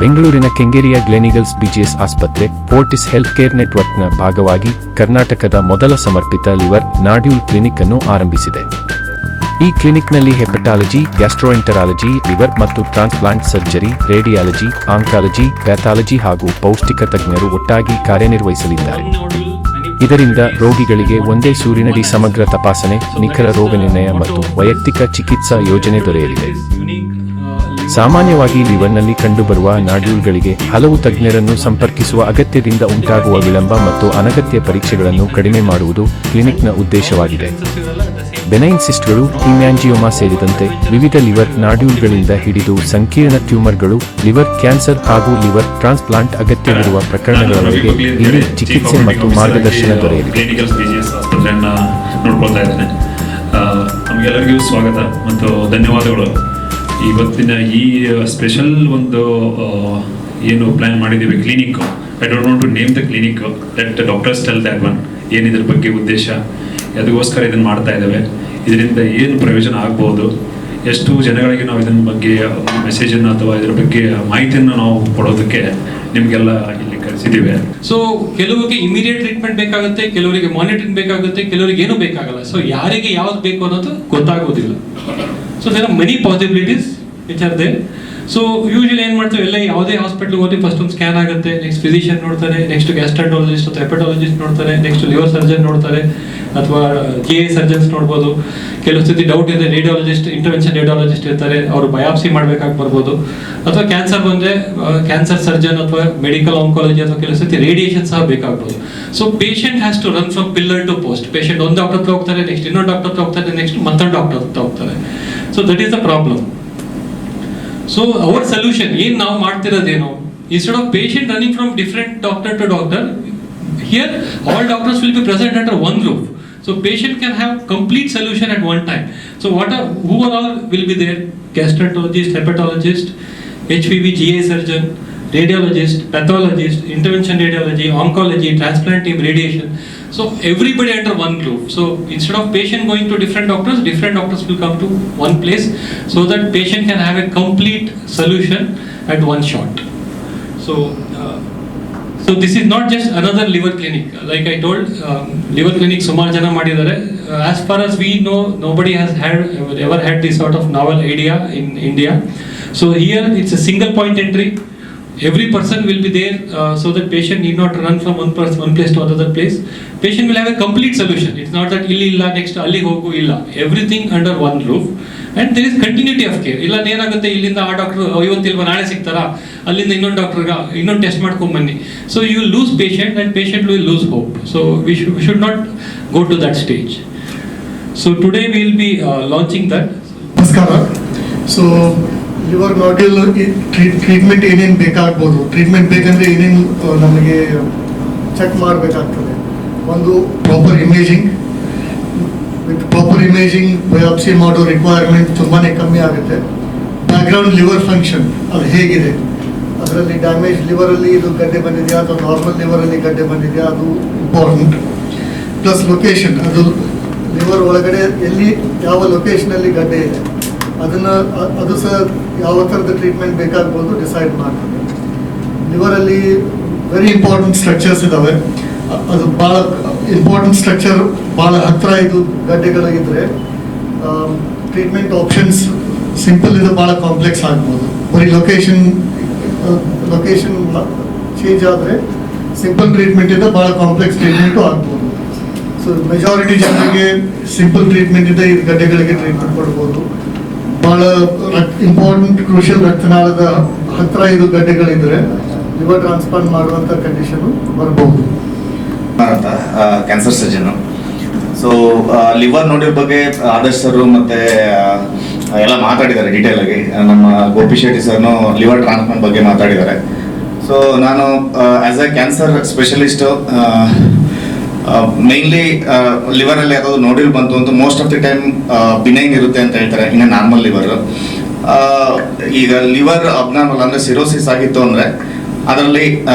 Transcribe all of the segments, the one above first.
ಬೆಂಗಳೂರಿನ ಕೆಂಗೇರಿಯ ಗ್ಲೆನಿಗಲ್ಸ್ ಬಿಜಿಎಸ್ ಆಸ್ಪತ್ರೆ Fortis health care ನೆಟ್ವರ್ಕ್ನ ಭಾಗವಾಗಿ ಕರ್ನಾಟಕದ ಮೊದಲ ಸಮರ್ಪಿತ ಲಿವರ್ ನಾಡ್ಯೂಲ್ ಕ್ಲಿನಿಕ್ ಅನ್ನು ಆರಂಭಿಸಿದೆ. ಈ ಕ್ಲಿನಿಕ್ನಲ್ಲಿ ಹೆಪಟಾಲಜಿ, ಗ್ಯಾಸ್ಟ್ರೋಎಂಟರಾಲಜಿ, ಲಿವರ್ ಮತ್ತು transplant surgery, radiology, oncology, pathology ಹಾಗೂ ಪೌಷ್ಟಿಕ ತಜ್ಞರು ಒಟ್ಟಾಗಿ ಕಾರ್ಯನಿರ್ವಹಿಸಲಿದ್ದಾರೆ. ಇದರಿಂದ ರೋಗಿಗಳಿಗೆ ಒಂದೇ ಸೂರಿನಡಿ ಸಮಗ್ರ ತಪಾಸಣೆ, ನಿಖರ ರೋಗ ನಿರ್ಣಯ ಮತ್ತು ವೈಯಕ್ತಿಕ ಚಿಕಿತ್ಸಾ ಯೋಜನೆ ದೊರೆಯಲಿದೆ. ಸಾಮಾನ್ಯವಾಗಿ ಲಿವರ್ನಲ್ಲಿ ಕಂಡುಬರುವ ನಾಡ್ಯೂಲ್ಗಳಿಗೆ ಹಲವು ತಜ್ಞರನ್ನು ಸಂಪರ್ಕಿಸುವ ಅಗತ್ಯದಿಂದ ಉಂಟಾಗುವ ವಿಳಂಬ ಮತ್ತು ಅನಗತ್ಯ ಪರೀಕ್ಷೆಗಳನ್ನು ಕಡಿಮೆ ಮಾಡುವುದು ಕ್ಲಿನಿಕ್ನ ಉದ್ದೇಶವಾಗಿದೆ. ಬೆನೈನ್ ಸಿಸ್ಟ್ಗಳು, ಹಿಮ್ಯಾಂಜಿಯೋಮಾ ಸೇರಿದಂತೆ ವಿವಿಧ ಲಿವರ್ ನಾಡ್ಯೂಲ್ಗಳಿಂದ ಹಿಡಿದು ಸಂಕೀರ್ಣ ಟ್ಯೂಮರ್ಗಳು, ಲಿವರ್ ಕ್ಯಾನ್ಸರ್ ಹಾಗೂ ಲಿವರ್ ಟ್ರಾನ್ಸ್ಪ್ಲಾಂಟ್ ಅಗತ್ಯವಿರುವ ಪ್ರಕರಣಗಳವರೆಗೆ ಇಲ್ಲಿ ಚಿಕಿತ್ಸೆ ಮತ್ತು ಮಾರ್ಗದರ್ಶನ ದೊರೆಯಲಿದೆ. ನಮಗೆಲ್ಲರಿಗೂ ಸ್ವಾಗತ ಮತ್ತು ಧನ್ಯವಾದಗಳು. ಇವತ್ತಿನ ಈ ಸ್ಪೆಷಲ್ ಒಂದು ಏನು ಪ್ಲಾನ್ ಮಾಡಿದ್ದೀವಿ clinic, I don't want to name the clinic, let doctors tell that one. ಏನಿದ್ರ ಬಗ್ಗೆ ಉದ್ದೇಶ, ಅದಕ್ಕೋಸ್ಕರ ಇದನ್ನು ಮಾಡ್ತಾ ಇದ್ದೇವೆ, ಇದರಿಂದ ಏನು ಪ್ರಯೋಜನ ಆಗ್ಬೋದು, ಎಷ್ಟು ಜನಗಳಿಗೆ ನಾವು ಇದನ್ನ ಬಗ್ಗೆ ಮೆಸೇಜನ್ನು ಅಥವಾ ಇದರ ಬಗ್ಗೆ ಮಾಹಿತಿಯನ್ನು ನಾವು ಕೊಡೋದಕ್ಕೆ ನಿಮಗೆಲ್ಲ ಇಲ್ಲಿ ಕರೆಸಿದ್ದೀವಿ. ಸೊ ಕೆಲವರಿಗೆ ಇಮಿಡಿಯೇಟ್ ಟ್ರೀಟ್ಮೆಂಟ್ ಬೇಕಾಗುತ್ತೆ, ಕೆಲವರಿಗೆ ಮಾನಿಟರಿಂಗ್ ಬೇಕಾಗುತ್ತೆ, ಕೆಲವರಿಗೆ ಏನೂ ಬೇಕಾಗಲ್ಲ. ಸೊ ಯಾರಿಗೆ ಯಾವ್ದು ಬೇಕು ಅನ್ನೋದು ಗೊತ್ತಾಗೋದಿಲ್ಲ. So there are many possibilities which are there. So usually ಏನು ಮಾಡ್ತೀವಿ, ಎಲ್ಲ ಯಾವುದೇ ಹಾಸ್ಪಿಟಲ್ ಹೋಗಿ ಫಸ್ಟ್ ಒಂದು ಸ್ಕ್ಯಾನ್ ಆಗುತ್ತೆ, ನೆಕ್ಸ್ಟ್ ಫಿಸಿಷಿಯನ್ ನೋಡ್ತಾರೆ, ನೆಕ್ಸ್ಟ್ ಗ್ಯಾಸ್ಟ್ರಾಂಟಾಲಜಿಸ್ಟ್ ಅಥವಾ ಹೆಪಟಾಲಜಿಸ್ಟ್ ನೋಡ್ತಾರೆ, ನೆಕ್ಸ್ಟ್ ಲಿವರ್ ಸರ್ಜನ್ ನೋಡ್ತಾರೆ ಅಥವಾ GI ಸರ್ಜನ್ಸ್ ನೋಡ್ಬೋದು. ಕೆಲವು ಸ್ಥಿತಿ ಡೌಟ್ ಇದೆ, ರೇಡಿಯಾಲಜಿಸ್ಟ್, ಇಂಟರ್ವೆನ್ಷನ್ ರೇಡಿಯಾಲಜಿಸ್ಟ್ ಇರ್ತಾರೆ, ಅವರು ಬಯಾಪ್ಸಿ ಮಾಡಬೇಕಾಗಿ ಬರ್ಬೋದು. ಅಥವಾ ಕ್ಯಾನ್ಸರ್ ಬಂದರೆ ಕ್ಯಾನ್ಸರ್ ಸರ್ಜನ್ ಅಥವಾ ಮೆಡಿಕಲ್ ಆಂಕಾಲಜಿ ಅಥವಾ ಕೆಲವು ಸ್ಥಿತಿ ರೇಡಿಯೇಷನ್ ಸಹ ಬೇಕಾಗ್ಬೋದು. So patient has to run from pillar to post. Patient ಒಂದು ಡಾಕ್ಟರ್ ಹತ್ರ ಹೋಗ್ತಾರೆ, ನೆಕ್ಸ್ಟ್ ಇನ್ನೊಂದು ಡಾಕ್ಟರ್ ಹತ್ರ ಹೋಗ್ತಾರೆ, ನೆಕ್ಸ್ಟ್ ಮತ್ತೊಂದು ಡಾಕ್ಟರ್ ಹತ್ರ ಹೋಗ್ತಾರೆ. So that is the problem. So our solution ಏನು ನಾವು ಮಾಡ್ತಿರೋದೇನು, instead of patient running from different doctor to doctor, here all doctors will be present under one roof. So patient can have complete solution at one time. So who are all will be there? Gastroenterologist, hepatologist, HPV, GI surgeon, radiologist, pathologist, intervention radiology, oncology, transplant team, radiation. So everybody under one roof. So instead of patient going to different doctors will come to one place so that patient can have a complete solution at one shot. So this is not just another liver clinic. Like I told, liver clinic sumar jana madidare. As far as we know, nobody has ever had this sort of novel idea in India. So here it's a single point entry. Every person will be there, so that patient need not run from one place to another place. Patient will have a complete solution. It's not that illa next alli hogu illa. Everything under one roof. And there is continuity of care. ಇಲ್ಲ ಏನಾಗುತ್ತೆ, ಇಲ್ಲಿಂದ ಆ doctor ಇವತ್ತಿಲ್ವ ನಾಳೆ ಸಿಗ್ತಾರಾ, ಅಲ್ಲಿಂದ ಇನ್ನೊಂದು ಡಾಕ್ಟರ್ಗ ಇನ್ನೊಂದು test ಮಾಡ್ಕೊಂಡ್ ಬನ್ನಿ. So you lose patient and patient will lose hope. So we should not go to that stage. So today we will be launching that. ನಮಸ್ಕಾರ. ಸೊ ಲಿವರ್ ನಾಡ್ಯೂಲ್ ಟ್ರೀಟ್ಮೆಂಟ್ ಏನೇನು ಬೇಕಾಗ್ಬೋದು, ಟ್ರೀಟ್ಮೆಂಟ್ ಬೇಕಂದ್ರೆ ಏನೇನು ನಮಗೆ ಚೆಕ್ ಮಾಡಬೇಕಾಗ್ತದೆ. ಒಂದು proper imaging. With proper imaging biopsy ಮಾಡೋ requirement ತುಂಬಾ ಕಮ್ಮಿ ಆಗುತ್ತೆ. ಬ್ಯಾಕ್ಗ್ರೌಂಡ್ ಲಿವರ್ ಫಂಕ್ಷನ್ ಅದು ಹೇಗಿದೆ, ಅದರಲ್ಲಿ ಡ್ಯಾಮೇಜ್ ಲಿವರಲ್ಲಿ ಇದು ಗಡ್ಡೆ ಬಂದಿದೆಯಾ ಅಥವಾ ನಾರ್ಮಲ್ ಲಿವರಲ್ಲಿ ಗಡ್ಡೆ ಬಂದಿದೆಯಾ, ಅದು ಇಂಪಾರ್ಟೆಂಟ್. ಪ್ಲಸ್ ಲೊಕೇಶನ್, ಅದು ಲಿವರ್ ಒಳಗಡೆ ಎಲ್ಲಿ ಯಾವ ಲೊಕೇಶನಲ್ಲಿ ಗಡ್ಡೆ ಇದೆ ಅದು ಸಹ ಯಾವ ಥರದ ಟ್ರೀಟ್ಮೆಂಟ್ ಬೇಕಾಗ್ಬೋದು ಡಿಸೈಡ್ ಮಾಡ್ತದೆ. ಲಿವರಲ್ಲಿ ವೆರಿ ಇಂಪಾರ್ಟೆಂಟ್ ಸ್ಟ್ರಕ್ಚರ್ಸ್ ಇದ್ದಾವೆ. ಅದು ಭಾಳ ಇಂಪಾರ್ಟೆಂಟ್ ಸ್ಟ್ರಕ್ಚರ್, ಭಾಳ ಹತ್ತಿರ ಇದು ಗಡ್ಡೆಗಳಿದ್ರೆ ಟ್ರೀಟ್ಮೆಂಟ್ ಆಪ್ಷನ್ಸ್ ಸಿಂಪಲ್ ಇದು ಭಾಳ ಕಾಂಪ್ಲೆಕ್ಸ್ ಆಗ್ಬೋದು. ಬರೀ ಲೊಕೇಶನ್ ಚೇಂಜ್ ಆದರೆ ಸಿಂಪಲ್ ಟ್ರೀಟ್ಮೆಂಟಿಂದ ಭಾಳ ಕಾಂಪ್ಲೆಕ್ಸ್ ಟ್ರೀಟ್ಮೆಂಟು ಆಗ್ಬೋದು. ಸೊ ಮೆಜಾರಿಟಿ ಜನರಿಗೆ ಸಿಂಪಲ್ ಟ್ರೀಟ್ಮೆಂಟಿಂದ ಈ ಗಡ್ಡೆಗಳಿಗೆ ಟ್ರೀಟ್ಮೆಂಟ್ ಕೊಡ್ಬೋದು. ಭಾಳ ಇಂಪಾರ್ಟೆಂಟ್ ಕ್ರೂಷಿಯಲ್ ರಕ್ತನಾಳದ ಹತ್ತಿರ ಇದು ಗಡ್ಡೆಗಳಿದ್ರೆ ಲಿವರ್ ಟ್ರಾನ್ಸ್ಪ್ಲಾಂಟ್ ಮಾಡುವಂಥ ಕಂಡೀಷನು ಬರ್ಬೋದು. ಅಂತ ಕ್ಯಾನ್ಸರ್ ಸರ್ಜನ್. ಸೊ ಲಿವರ್ ನೋಡಿರೋ ಬಗ್ಗೆ ಆದರ್ಶ್ ಸರ್ ಮತ್ತೆ ಎಲ್ಲ ಮಾತಾಡಿದ್ದಾರೆ ಡೀಟೇಲ್ ಆಗಿ. ನಮ್ಮ ಗೋಪಿ ಶೆಟ್ಟಿ ಸರ್ನು ಲಿವರ್ ಟ್ರಾನ್ಸ್ಪ್ಲಾಂಟ್ ಬಗ್ಗೆ ಮಾತಾಡಿದ್ದಾರೆ. ಸೊ ನಾನು as a cancer specialist mainly ಲಿವರಲ್ಲಿ ಯಾವ್ದಾದ್ರು ನೋಡಿರ್ ಬಂತು ಅಂತ most of the time benign ಇರುತ್ತೆ ಅಂತ ಹೇಳ್ತಾರೆ, ಇನ್ನು ನಾರ್ಮಲ್ ಲಿವರ್. ಈಗ ಲಿವರ್ ಅಬ್ನಾರ್ಮಲ್ ಅಂದರೆ ಸಿರೋಸಿಸ್ ಆಗಿತ್ತು ಅಂದರೆ ಅದರಲ್ಲಿ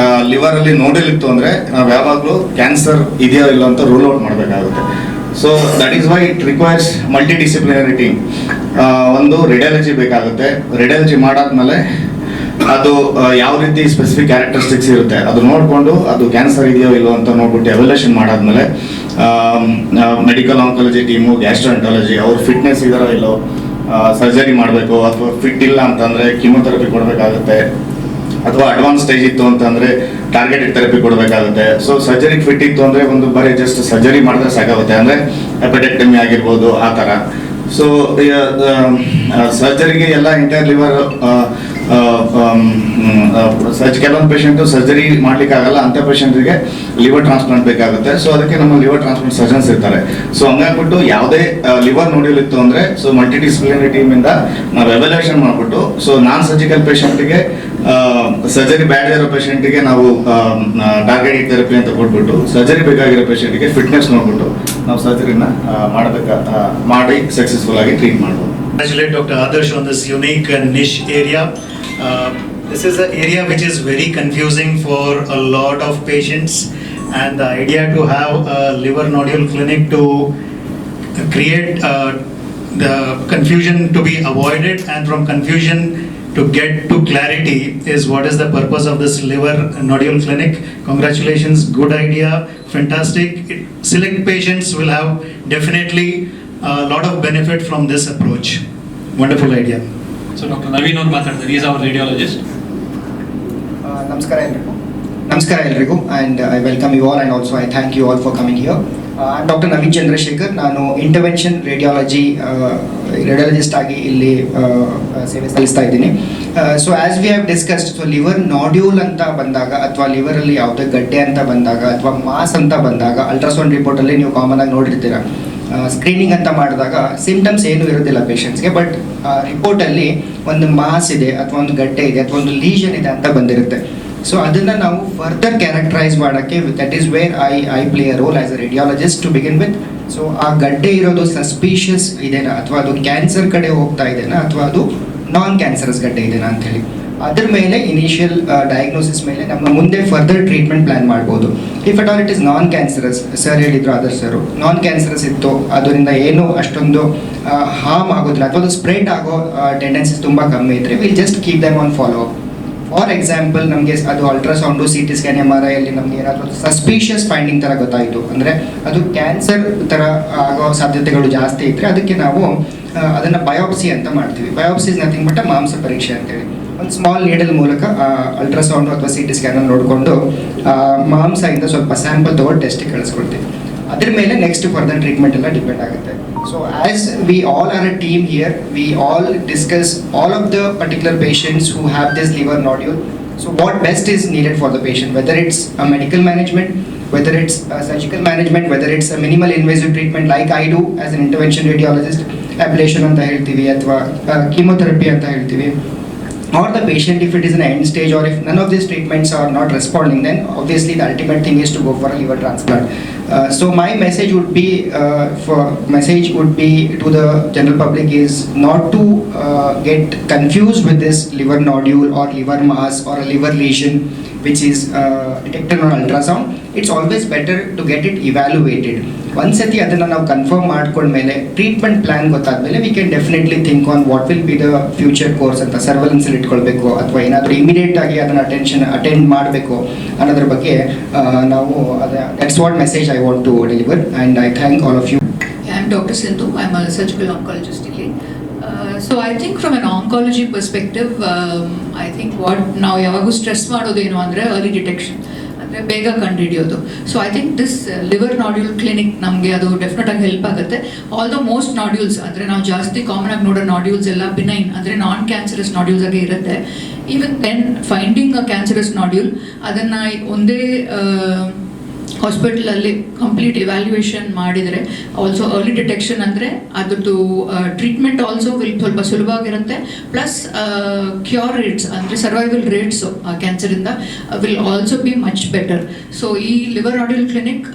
ಲಿವರಲ್ಲಿ ನೋಡಿಲಿತ್ತು ಅಂದರೆ ನಾವು ಯಾವಾಗಲೂ ಕ್ಯಾನ್ಸರ್ ಇದೆಯೋ ಇಲ್ಲ ಅಂತ ರೂಲ್ ಔಟ್ ಮಾಡಬೇಕಾಗುತ್ತೆ. So that is why it requires multi disciplinary team. ಒಂದು ರೇಡಿಯಾಲಜಿ ಬೇಕಾಗುತ್ತೆ. ರೇಡಿಯಾಲಜಿ ಮಾಡಾದ್ಮೇಲೆ ಅದು ಯಾವ ರೀತಿ ಸ್ಪೆಸಿಫಿಕ್ ಕ್ಯಾರೆಕ್ಟರಿಸ್ಟಿಕ್ಸ್ ಇರುತ್ತೆ ಅದು ನೋಡಿಕೊಂಡು ಅದು ಕ್ಯಾನ್ಸರ್ ಇದೆಯೋ ಇಲ್ಲೋ ಅಂತ ನೋಡ್ಬಿಟ್ಟು ಎವ್ಯಾಲ್ಯೂಯೇಷನ್ ಮಾಡಾದ್ಮೇಲೆ ಮೆಡಿಕಲ್ ಆಂಕಾಲಜಿ ಟೀಮು ಗ್ಯಾಸ್ಟ್ರೋಎಂಟಾಲಜಿ ಅವ್ರ ಫಿಟ್ನೆಸ್ ಇದಾರೋ ಇಲ್ಲೋ, ಸರ್ಜರಿ ಮಾಡಬೇಕು ಅಥವಾ ಫಿಟ್ ಇಲ್ಲ ಅಂತಂದರೆ ಕೀಮೋಥೆರಪಿ ಕೊಡಬೇಕಾಗುತ್ತೆ, ಅಥವಾ ಅಡ್ವಾನ್ಸ್ ಸ್ಟೇಜ್ ಇತ್ತು ಅಂತಂದರೆ ಟಾರ್ಗೆಟೆಡ್ ಥೆರಪಿ ಕೊಡಬೇಕಾಗುತ್ತೆ. ಸೊ ಸರ್ಜರಿಗೆ ಫಿಟ್ ಇತ್ತು ಅಂದರೆ ಒಂದು ಬರೀ ಜಸ್ಟ್ ಸರ್ಜರಿ ಮಾಡಿದ್ರೆ ಸಾಕಾಗುತ್ತೆ, ಅಂದರೆ ಹೆಪಟೆಕ್ಟಮಿ ಆಗಿರ್ಬೋದು ಆ ಥರ. ಸೊ ಸರ್ಜರಿಗೆ ಎಲ್ಲ ಇಂಟೈರ್ ಲಿವರ್ ಕೆಲವೊಂದು ಪೇಷಂಟು ಸರ್ಜರಿ ಮಾಡ್ಲಿಕ್ಕೆ ಆಗಲ್ಲ, ಅಂಥ ಪೇಷಂಟ್ರಿಗೆ ಲಿವರ್ ಟ್ರಾನ್ಸ್ಪ್ಲಾಂಟ್ ಬೇಕಾಗುತ್ತೆ. ಸೊ ಅದಕ್ಕೆ ನಮ್ಮ ಲಿವರ್ ಟ್ರಾನ್ಸ್ಪ್ಲಾಂಟ್ ಸರ್ಜನ್ಸ್ ಇರ್ತಾರೆ. ಸೊ ಹಂಗಾಗ್ಬಿಟ್ಟು ಯಾವುದೇ ಲಿವರ್ ನೋಡ್ಯೂಲ್ ಇತ್ತು ಅಂದರೆ ಸೊ ಮಲ್ಟಿ ಡಿಸಿಪ್ಲಿನರಿ ಟೀಮಿಂದ ನಾವು ಎವ್ಯಾಲ್ಯೂಯೇಷನ್ ಮಾಡಿಬಿಟ್ಟು ಸೊ ನಾನ್ ಸರ್ಜಿಕಲ್ ಪೇಷಂಟಿಗೆ ಸರ್ಜರಿ ಬ್ಯಾಡ್ ಇರೋ ಪೇಷಂಟಿಗೆ ನಾವು ಟಾರ್ಗೆಟೆಡ್ ಥೆರಪಿ ಅಂತ ಕೊಟ್ಬಿಟ್ಟು ಸರ್ಜರಿ ಬೇಕಾಗಿರೋ ಪೇಷಂಟಿಗೆ ಫಿಟ್ನೆಸ್ ನೋಡ್ಬಿಟ್ಟು ನಾವು ಸರ್ಜರಿನ ಮಾಡಿ ಸಕ್ಸಸ್ಫುಲ್ ಆಗಿ ಟ್ರೀಟ್ ಮಾಡ್ಬೋದು. Congratulate Dr. Adarsh on this unique and niche area. This is an area which is very confusing for a lot of patients, and the idea to have a liver nodule clinic to create the confusion to be avoided, and from confusion to get to clarity is what is the purpose of this liver nodule clinic. Congratulations, good idea, fantastic. Select patients will have definitely a lot of benefit from this approach. Wonderful idea. So doctor Naveen ಅವ್ರು ಮಾತಾಡ್ತಾರೆ, is our radiologist. ನಮಸ್ಕಾರ ಎಲ್ರಿಗೂ, and I welcome you all and also I thank you all for coming here. Doctor Naveen Chandrashekar, ನಾನು intervention radiologist ಆಗಿ ಇಲ್ಲಿ ಸೇವೆ ಸಲ್ಲಿಸ್ತಾ ಇದ್ದೀನಿ. So as we have discussed, so liver nodule ಅಂತ ಬಂದಾಗ ಅಥವಾ ಲಿವರಲ್ಲಿ ಯಾವುದೇ ಗಡ್ಡೆ ಅಂತ ಬಂದಾಗ ಅಥವಾ ಮಾಸ್ ಅಂತ ಬಂದಾಗ ಅಲ್ಟ್ರಾಸೌಂಡ್ ರಿಪೋರ್ಟಲ್ಲಿ ನೀವು ಕಾಮನ್ ಆಗಿ ನೋಡಿರ್ತೀರ. ಸ್ಕ್ರೀನಿಂಗ್ ಅಂತ ಮಾಡಿದಾಗ ಸಿಂಪ್ಟಮ್ಸ್ ಏನೂ ಇರೋದಿಲ್ಲ ಪೇಷಂಟ್ಸ್ಗೆ, ಬಟ್ ರಿಪೋರ್ಟಲ್ಲಿ ಒಂದು ಮಾಸ್ ಇದೆ ಅಥವಾ ಒಂದು ಗಡ್ಡೆ ಇದೆ ಅಥವಾ ಒಂದು ಲೀಷನ್ ಇದೆ ಅಂತ ಬಂದಿರುತ್ತೆ. ಸೊ ಅದನ್ನು ನಾವು ಫರ್ದರ್ ಕ್ಯಾರೆಕ್ಟರೈಸ್ ಮಾಡೋಕ್ಕೆ that is where I play a role as a radiologist to begin with. So ಆ ಗಡ್ಡೆ ಇರೋದು ಸಸ್ಪಿಷಿಯಸ್ ಇದೆನಾ ಅಥವಾ ಅದು ಕ್ಯಾನ್ಸರ್ ಕಡೆ ಹೋಗ್ತಾ ಇದೆನಾ ಅಥವಾ ಅದು ನಾನ್ ಕ್ಯಾನ್ಸರಸ್ ಗಡ್ಡೆ ಇದೆನಾ ಅಂಥೇಳಿ ಅದ್ರ ಮೇಲೆ ಇನಿಷಿಯಲ್ ಡಯಾಗ್ನೋಸಿಸ್ ಮೇಲೆ ನಮ್ಮ ಮುಂದೆ ಫರ್ದರ್ ಟ್ರೀಟ್ಮೆಂಟ್ ಪ್ಲಾನ್ ಮಾಡ್ಬೋದು. If at all it is non cancerous, sir ಹೇಳಿದ್ರು ಆದರ್ಶ್ ಸರ್, ನಾನ್ ಕ್ಯಾನ್ಸರಸ್ ಇತ್ತು, ಅದರಿಂದ ಏನು ಅಷ್ಟೊಂದು ಹಾರ್ಮ್ ಆಗೋದಿಲ್ಲ ಅಥವಾ ಅದು ಸ್ಪ್ರೆಡ್ ಆಗೋ ಟೆಂಡೆನ್ಸೀಸ್ ತುಂಬ ಕಮ್ಮಿ ಇದ್ದರೆ will just keep them on follow up. For example, ನಮಗೆ ಅದು ultrasound, C T scan, MRI ಅಲ್ಲಿ ನಮಗೆ ಏನಾದರೂ ಸಸ್ಪಿಷಿಯಸ್ ಫೈಂಡಿಂಗ್ ಥರ ಗೊತ್ತಾಯಿತು ಅಂದರೆ ಅದು ಕ್ಯಾನ್ಸರ್ ಥರ ಆಗೋ ಸಾಧ್ಯತೆಗಳು ಜಾಸ್ತಿ ಇದ್ದರೆ ಅದಕ್ಕೆ ನಾವು ಅದನ್ನು ಬಯೋಪ್ಸಿ ಅಂತ ಮಾಡ್ತೀವಿ. ಬಯೋಪ್ಸಿ ಇಸ್ ನಥಿಂಗ್ ಬಟ್ ಮಾಂಸ ಪರೀಕ್ಷೆ ಅಂತೇಳಿ. ಒಂದು ಸ್ಮಾಲ್ ನೀಡಲ್ ಮೂಲಕ ಅಲ್ಟ್ರಾಸೌಂಡು ಅಥವಾ ಸಿ ಟಿ ಸ್ಕ್ಯಾನಲ್ಲಿ ನೋಡಿಕೊಂಡು ಮಾಂಸದಿಂದ ಸ್ವಲ್ಪ ಸ್ಯಾಂಪಲ್ ತೊಗೊಂಡು ಟೆಸ್ಟಿಗೆ ಕಳಿಸ್ಕೊಡ್ತೀವಿ. ಅದ್ರ ಮೇಲೆ ನೆಕ್ಸ್ಟ್ ಫರ್ದರ್ ಟ್ರೀಟ್ಮೆಂಟ್ ಎಲ್ಲ ಡಿಪೆಂಡ್ ಆಗುತ್ತೆ. So as we all are a team here, we all discuss all of the particular patients who have this liver nodule. So what best is needed for the patient, whether it's a medical management, whether it's a surgical management, whether it's a minimal invasive treatment like I do as an intervention radiologist, ablation anta heltivi athwa chemotherapy anta heltivi, or the patient if it is an end stage or if none of these treatments are not responding, then obviously the ultimate thing is to go for a liver transplant. So my message would be to the general public is not to get confused with this liver nodule or liver mass or a liver lesion which is detected on ultrasound. It's always better to get it evaluated. ಒಂದ್ಸತಿ ಅದನ್ನು ನಾವು confirm ಮಾಡ್ಕೊಂಡ್ಮೇಲೆ treatment plan ಗೊತ್ತಾದ್ಮೇಲೆ we can definitely think on what will be the future course ಅಂತ. ಸರ್ವೆಲೆನ್ಸಲ್ಲಿ ಇಟ್ಕೊಳ್ಬೇಕು ಅಥವಾ ಏನಾದರೂ ಇಮಿಡಿಯೇಟ್ ಆಗಿ ಅದನ್ನು ಅಟೆಂಡ್ ಮಾಡಬೇಕು ಅನ್ನೋದ್ರ ಬಗ್ಗೆ ನಾವು that's what message I want to deliver and I thank all of you. I'm Dr. Sindhu. I'm a surgical oncologist. So I think from an oncology perspective, I think what now yavagu stress ಮಾಡೋದೇನು ಅಂದರೆ early detection, ಅಂದರೆ ಬೇಗ ಕಂಡುಹಿಡಿಯೋದು. So I think this liver nodule clinic ನಮಗೆ ಅದು definite ಆಗಿ help ಆಗುತ್ತೆ. Although most nodules ಅಂದರೆ ನಾವು ಜಾಸ್ತಿ ಕಾಮನ್ ಆಗಿ ನೋಡೋ ನಾಡ್ಯೂಲ್ಸ್ ಎಲ್ಲ ಬಿನೈನ್ ಅಂದರೆ ನಾನ್ ಕ್ಯಾನ್ಸರಸ್ ನಾಡ್ಯೂಲ್ಸ್ ಆಗಿ ಇರುತ್ತೆ. Even then finding a cancerous nodule ಅದನ್ನು ಒಂದೇ ಹಾಸ್ಪಿಟಲಲ್ಲಿ ಕಂಪ್ಲೀಟ್ ಇವ್ಯಾಲ್ಯೂಯೇಷನ್ ಮಾಡಿದರೆ ಆಲ್ಸೋ ಅರ್ಲಿ ಡಿಟೆಕ್ಷನ್ ಅಂದರೆ ಅದ್ರದ್ದು ಟ್ರೀಟ್ಮೆಂಟ್ ಆಲ್ಸೋ ವಿಲ್ ಸ್ವಲ್ಪ ಸುಲಭವಾಗಿರುತ್ತೆ. ಪ್ಲಸ್ ಕ್ಯೂರ್ ರೇಟ್ಸ್ ಅಂದರೆ ಸರ್ವೈವಲ್ ರೇಟ್ಸು ಕ್ಯಾನ್ಸರಿಂದ will also be much better. So ಈ liver nodule clinic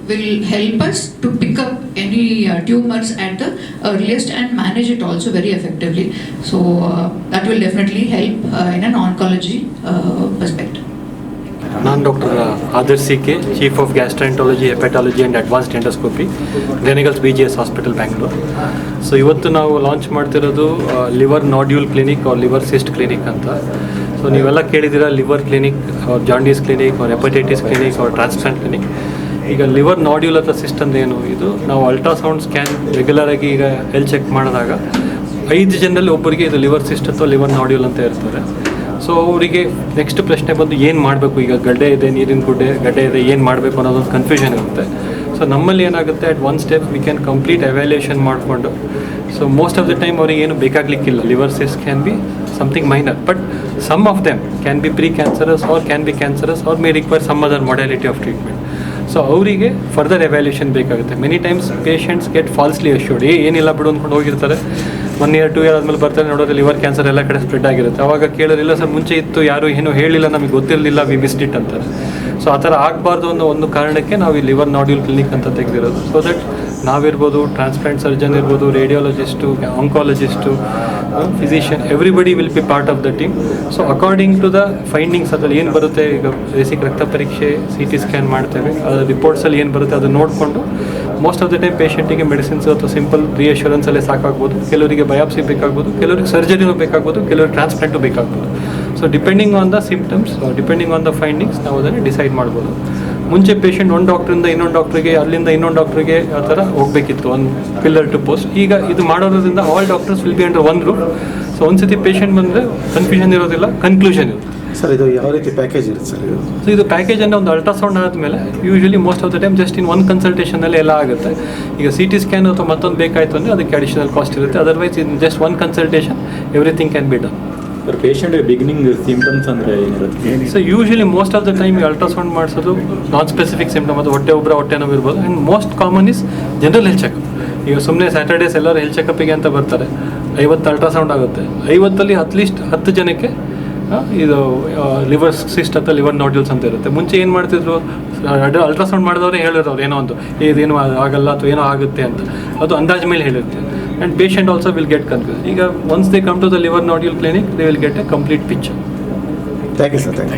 will help us to pick up any tumours at the earliest and manage it also very effectively. So that will definitely help in an oncology perspective. ನಾನು doctor Adarsh K, chief of gastroenterology, hepatology and advanced endoscopy, Gleneagles BGS hospital Bangalore. So ಇವತ್ತು ನಾವು launch ಮಾಡ್ತಿರೋದು liver nodule clinic or liver cyst clinic ಅಂತ. So ನೀವೆಲ್ಲ ಕೇಳಿದ್ದೀರಾ liver clinic or jaundice clinic or hepatitis clinic or transplant clinic. ಈಗ liver nodule ಅಥವಾ cyst ಅಂದ್ರೆ ಏನು? ಇದು ನಾವು ಅಲ್ಟ್ರಾಸೌಂಡ್ ಸ್ಕ್ಯಾನ್ ರೆಗ್ಯುಲರಾಗಿ ಈಗ ಹೆಲ್ತ್ ಚೆಕ್ ಮಾಡಿದಾಗ 5 ಜನರಲ್ಲಿ ಒಬ್ಬರಿಗೆ ಇದು ಲಿವರ್ ಸಿಸ್ಟ್ ಅಥವಾ ಲಿವರ್ ನಾಡ್ಯೂಲ್ ಅಂತ ಇರ್ತಾರೆ. ಸೊ ಅವರಿಗೆ ನೆಕ್ಸ್ಟ್ ಪ್ರಶ್ನೆ ಬಂದು ಏನು ಮಾಡಬೇಕು, ಈಗ ಗಡ್ಡೆ ಇದೆ, ನೀರಿನ ಗಡ್ಡೆ ಇದೆ, ಏನು ಮಾಡಬೇಕು ಅನ್ನೋದೊಂದು ಕನ್ಫ್ಯೂಷನ್ ಇರುತ್ತೆ. ಸೊ ನಮ್ಮಲ್ಲಿ ಏನಾಗುತ್ತೆ, at one step we can complete evaluation ಮಾಡಿಕೊಂಡು, so most of the time ಅವ್ರಿಗೆ ಏನು ಬೇಕಾಗಲಿಕ್ಕಿಲ್ಲ. Liver cyst can be something minor, but some of them can be pre cancerous or can be cancerous or may require some other modality of treatment. So ಅವರಿಗೆ further evaluation ಬೇಕಾಗುತ್ತೆ. Many times patients get falsely assured, ಏನಿಲ್ಲ ಬಿಡು ಅಂದ್ಕೊಂಡು ಹೋಗಿರ್ತಾರೆ. 1 year 2 year ಆದಮೇಲೆ ಬರ್ತಾರೆ, ನೋಡೋದು liver cancer ಎಲ್ಲ ಕಡೆ ಸ್ಪ್ರೆಡ್ ಆಗಿರುತ್ತೆ. ಅವಾಗ ಕೇಳೋರಿಲ್ಲ ಸರ್ ಮುಂಚೆ ಇತ್ತು, ಯಾರು ಏನೂ ಹೇಳಿಲ್ಲ, ನಮಗೆ ಗೊತ್ತಿರಲಿಲ್ಲ, ವಿ ಮಿಸ್ಡ್ ಇಟ್ ಅಂತಾರೆ. ಸೊ ಆ ಥರ ಆಗಬಾರ್ದು ಅನ್ನೋ ಒಂದು ಕಾರಣಕ್ಕೆ ನಾವು ಈ ಲಿವರ್ ನಾಡ್ಯೂಲ್ ಕ್ಲಿನಿಕ್ ಅಂತ ತೆಗೆದಿರೋದು. ಸೊ ದಟ್ ನಾವಿರ್ಬೋದು, ಟ್ರಾನ್ಸ್ಪ್ಲಾಂಟ್ ಸರ್ಜನ್ ಇರ್ಬೋದು, radiologist, oncologist, physician, everybody will be part of the team. So according to the findings ಅದ್ರಲ್ಲಿ ಏನು ಬರುತ್ತೆ, ಈಗ ಬೇಸಿಕ್ ರಕ್ತ ಪರೀಕ್ಷೆ, CT ಸ್ಕ್ಯಾನ್ ಮಾಡ್ತೇವೆ, ಅದರ ರಿಪೋರ್ಟ್ಸಲ್ಲಿ ಏನು ಬರುತ್ತೆ ಅದನ್ನು ನೋಡಿಕೊಂಡು ಮೋಸ್ಟ್ ಆಫ್ ದ ಟೈಮ್ ಪೇಷಂಟಿಗೆ ಮೆಡಿಸಿನ್ಸ್ ಅಥವಾ ಸಿಂಪಲ್ ರಿಯಶ್ಯೂರೆನ್ಸಲ್ಲೇ ಸಾಕಾಗ್ಬೋದು. ಕೆಲವರಿಗೆ ಬಯಾಪ್ಸಿ ಬೇಕಾಗ್ಬೋದು, ಕೆಲವರಿಗೆ ಸರ್ಜರಿನೂ ಬೇಕಾಗ್ಬೋದು, ಕೆಲವರಿಗೆ ಟ್ರಾನ್ಸ್ಪ್ಲಾಂಟು ಬೇಕಾಗ್ಬೋದು. So depending on the symptoms, depending on the findings ನಾವು ಅದನ್ನು ಡಿಸೈಡ್ ಮಾಡ್ಬೋದು. ಮುಂಚೆ ಪೇಷಂಟ್ ಒಂದು ಡಾಕ್ಟ್ರಿಂದ ಇನ್ನೊಂದು ಡಾಕ್ಟ್ರಿಗೆ, ಅಲ್ಲಿಂದ ಇನ್ನೊಂದು ಡಾಕ್ಟ್ರಿಗೆ ಆ ಥರ ಹೋಗಬೇಕಿತ್ತು, ಒಂದು ಪಿಲ್ಲರ್ ಟು ಪೋಸ್ಟ್. ಈಗ ಇದು ಮಾಡೋದ್ರಿಂದ all doctors will B under one roof. So ಒಂದು ಸತಿ ಪೇಷಂಟ್ ಬಂದರೆ ಕನ್ಫ್ಯೂಷನ್ ಇರೋದಿಲ್ಲ, ಕನ್ಕ್ಲೂಷನ್ ಇರುತ್ತೆ. ಸರ್ ಇದು ಯಾವ ರೀತಿ ಪ್ಯಾಕೇಜ್ ಇರುತ್ತೆ ಸರ್ ಇದು? ಸೊ ಇದು ಪ್ಯಾಕೇಜ್ ಅಂದರೆ ಒಂದು ಅಲ್ಟ್ರಾಸೌಂಡ್ ಆದಮೇಲೆ usually most of the time just in one ಕನ್ಸಲ್ಟೇಷನಲ್ಲಿ ಎಲ್ಲ ಆಗುತ್ತೆ. ಈಗ CT ಸ್ಕ್ಯಾನ್ ಅಥವಾ ಮತ್ತೊಂದು ಬೇಕಾಯಿತು ಅಂದರೆ ಅದಕ್ಕೆ ಅಡಿಷನಲ್ ಕಾಸ್ಟ್ ಇರುತ್ತೆ. Otherwise in just one consultation everything can be done. Sir patient beginning symptoms ಅಂದರೆ ಏನಿರುತ್ತೆ? So usually most of the time ಈ ಅಲ್ಟ್ರಾಸೌಂಡ್ ಮಾಡಿಸೋದು ನಾನ್ ಸ್ಪೆಸಿಫಿಕ್ ಸಿಂಪ್ಟಮ್, ಅದು ಹೊಟ್ಟೆ ನೋವು ಇರ್ಬೋದು. And most common is general health checkup. ಈಗ ಸುಮ್ಮನೆ ಸ್ಯಾಟರ್ಡೇಸ್ ಎಲ್ಲರೂ ಹೆಲ್ತ್ ಚೆಕಪ್ಪಿಗೆ ಅಂತ ಬರ್ತಾರೆ, 50 ಅಲ್ಟ್ರಾಸೌಂಡ್ ಆಗುತ್ತೆ. 50ಅಲ್ಲಿ ಅಟ್ಲೀಸ್ಟ್ 10 ಜನಕ್ಕೆ ಇದು ಲಿವರ್ ಸಿಸ್ಟ್ ಅಥವಾ ಲಿವರ್ ನಾಡ್ಯೂಲ್ಸ್ ಅಂತ ಇರುತ್ತೆ. ಮುಂಚೆ ಏನು ಮಾಡ್ತಿದ್ರು, ಅಲ್ಟ್ರಾಸೌಂಡ್ ಮಾಡಿದವ್ರೆ ಹೇಳಿರೋರು ಏನೋ ಒಂದು ಇದೇನು ಆಗಲ್ಲ ಅಥವಾ ಏನೋ ಆಗುತ್ತೆ ಅಂತ, ಅದು ಅಂದಾಜು ಮೇಲೆ ಹೇಳಿರುತ್ತೆ. And patient also will get confuse. ಈಗ once they come to the liver nodule clinic they will get a complete picture. Thank you sir.